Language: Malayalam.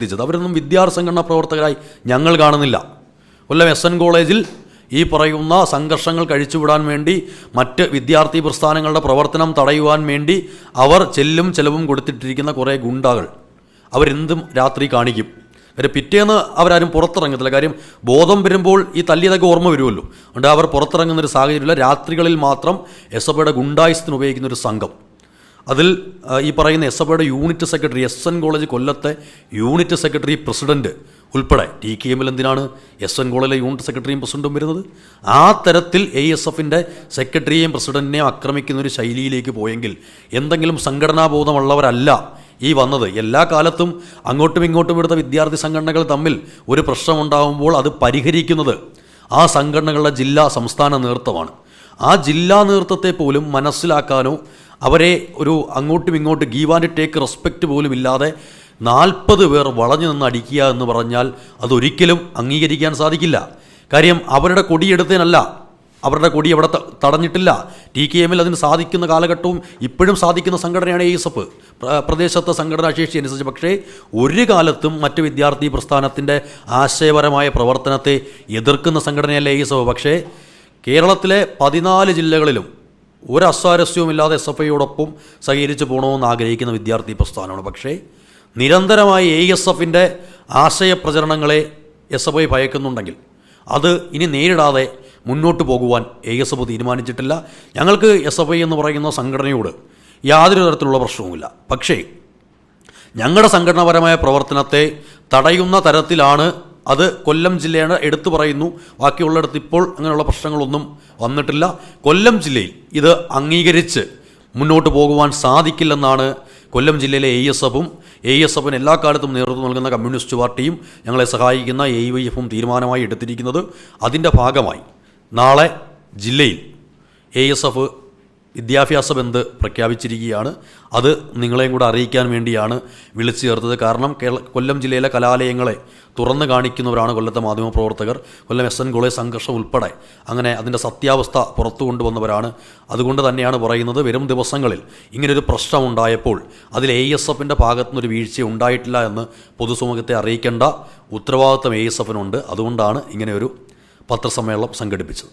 അവരൊന്നും വിദ്യാർത്ഥി സംഘടനാ പ്രവർത്തകരായി ഞങ്ങൾ കാണുന്നില്ല. കൊല്ലം എസ് എൻ കോളേജിൽ ഈ പറയുന്ന സംഘർഷങ്ങൾ കഴിച്ചുവിടാൻ വേണ്ടി മറ്റ് വിദ്യാർത്ഥി പ്രസ്ഥാനങ്ങളുടെ പ്രവർത്തനം തടയുവാൻ വേണ്ടി അവർ ചെലവും കൊടുത്തിട്ടിരിക്കുന്ന കുറേ ഗുണ്ടകൾ അവരെന്തും രാത്രി കാണിക്കും. കാര്യം പിറ്റേന്ന് അവരാരും പുറത്തിറങ്ങത്തില്ല. കാര്യം ബോധം വരുമ്പോൾ ഈ തല്ലിയതൊക്കെ ഓർമ്മ വരുമല്ലോ. അതുകൊണ്ട് അവർ പുറത്തിറങ്ങുന്നൊരു സാഹചര്യമില്ല. രാത്രികളിൽ മാത്രം എസ് എഫ് ഐയുടെ ഗുണ്ടായുസത്തിന് ഉപയോഗിക്കുന്ന ഒരു സംഘം, അതിൽ ഈ പറയുന്ന എസ് എഫ് ഐയുടെ unit secretary, S N college കൊല്ലത്തെ യൂണിറ്റ് സെക്രട്ടറി, പ്രസിഡന്റ് ഉൾപ്പെടെ ടി കെ എമ്മിൽ എന്തിനാണ് എസ് എൻ കോളേജിലെ യൂണിറ്റ് സെക്രട്ടറിയും പ്രസിഡന്റും വരുന്നത്? ആ തരത്തിൽ ASFന്റെ സെക്രട്ടറിയെയും പ്രസിഡന്റിനെയും ആക്രമിക്കുന്ന ഒരു ശൈലിയിലേക്ക് പോയെങ്കിൽ എന്തെങ്കിലും സംഘടനാബോധമുള്ളവരല്ല ഈ വന്നത്. എല്ലാ കാലത്തും അങ്ങോട്ടും ഇങ്ങോട്ടും എടുത്ത വിദ്യാർത്ഥി സംഘടനകൾ തമ്മിൽ ഒരു പ്രശ്നമുണ്ടാകുമ്പോൾ അത് പരിഹരിക്കുന്നത് ആ സംഘടനകളുടെ ജില്ലാ സംസ്ഥാന നേതൃത്വമാണ്. ആ ജില്ലാ നേതൃത്വത്തെ പോലും മനസ്സിലാക്കാനോ അവരെ ഒരു അങ്ങോട്ടും ഇങ്ങോട്ട് ഗീവ് ആൻഡ് ടേക്ക് റെസ്പെക്റ്റ് പോലും ഇല്ലാതെ 40 പേർ വളഞ്ഞു നിന്ന് അടിക്കുക എന്ന് പറഞ്ഞാൽ അതൊരിക്കലും അംഗീകരിക്കാൻ സാധിക്കില്ല. കാര്യം അവരുടെ കൊടിയെടുത്തതിനല്ല, അവരുടെ കൊടി അവിടെ തടഞ്ഞിട്ടില്ല. ടി കെ എമ്മിൽ അതിന് സാധിക്കുന്ന കാലഘട്ടവും ഇപ്പോഴും സാധിക്കുന്ന സംഘടനയാണ് ASF, പ്രദേശത്തെ സംഘടനാ ശേഷി അനുസരിച്ച്. പക്ഷേ ഒരു കാലത്തും മറ്റ് വിദ്യാർത്ഥി പ്രസ്ഥാനത്തിൻ്റെ ആശയപരമായ പ്രവർത്തനത്തെ എതിർക്കുന്ന സംഘടനയല്ല ASF. പക്ഷേ കേരളത്തിലെ 14 ജില്ലകളിലും ഒരു അസ്വാരസ്യവുമില്ലാതെ SFIയോടൊപ്പം സഹകരിച്ച് പോകണമെന്ന് ആഗ്രഹിക്കുന്ന വിദ്യാർത്ഥി പ്രസ്ഥാനമാണ്. പക്ഷേ നിരന്തരമായി ASFന്റെ ആശയപ്രചരണങ്ങളെ SFI ഭയക്കുന്നുണ്ടെങ്കിൽ അത് ഇനി നേരിടാതെ മുന്നോട്ട് പോകുവാൻ ASF തീരുമാനിച്ചിട്ടില്ല. ഞങ്ങൾക്ക് SFI എന്ന് പറയുന്ന സംഘടനയോട് യാതൊരു തരത്തിലുള്ള പ്രശ്നവുമില്ല. പക്ഷേ ഞങ്ങളുടെ സംഘടനാപരമായ പ്രവർത്തനത്തെ തടയുന്ന തരത്തിലാണ് അത് കൊല്ലം ജില്ലയുടെ എടുത്തു പറയുന്നു. ബാക്കിയുള്ളിടത്ത് ഇപ്പോൾ അങ്ങനെയുള്ള പ്രശ്നങ്ങളൊന്നും വന്നിട്ടില്ല. കൊല്ലം ജില്ലയിൽ ഇത് അംഗീകരിച്ച് മുന്നോട്ട് പോകുവാൻ സാധിക്കില്ലെന്നാണ് കൊല്ലം ജില്ലയിലെ ASFന് എല്ലാ കാലത്തും നേതൃത്വം നൽകുന്ന കമ്മ്യൂണിസ്റ്റ് പാർട്ടിയും ഞങ്ങളെ സഹായിക്കുന്ന AYFും തീരുമാനമായി എടുത്തിരിക്കുന്നത്. അതിൻ്റെ ഭാഗമായി നാളെ ജില്ലയിൽ ASF വിദ്യാഭ്യാസ ബന്ദ് പ്രഖ്യാപിച്ചിരിക്കുകയാണ്. അത് നിങ്ങളെയും കൂടെ അറിയിക്കാൻ വേണ്ടിയാണ് വിളിച്ചു ചേർത്തത്. കാരണം കൊല്ലം ജില്ലയിലെ കലാലയങ്ങളെ തുറന്നു കാണിക്കുന്നവരാണ് കൊല്ലത്തെ മാധ്യമപ്രവർത്തകർ. കൊല്ലം എസ് എൻ കോളേജ് സംഘർഷം ഉൾപ്പെടെ അങ്ങനെ അതിൻ്റെ സത്യാവസ്ഥ പുറത്തു കൊണ്ടുവന്നവരാണ്. അതുകൊണ്ട് തന്നെയാണ് പറയുന്നത്, വരും ദിവസങ്ങളിൽ ഇങ്ങനൊരു പ്രശ്നമുണ്ടായപ്പോൾ അതിൽ ASFന്റെ ഭാഗത്തുനിന്നൊരു വീഴ്ച ഉണ്ടായിട്ടില്ല എന്ന് പൊതുസമൂഹത്തെ അറിയിക്കേണ്ട ഉത്തരവാദിത്വം ASFനുണ്ട്. അതുകൊണ്ടാണ് ഇങ്ങനെ ഒരു പത്രസമ്മേളനം സംഘടിപ്പിച്ചത്.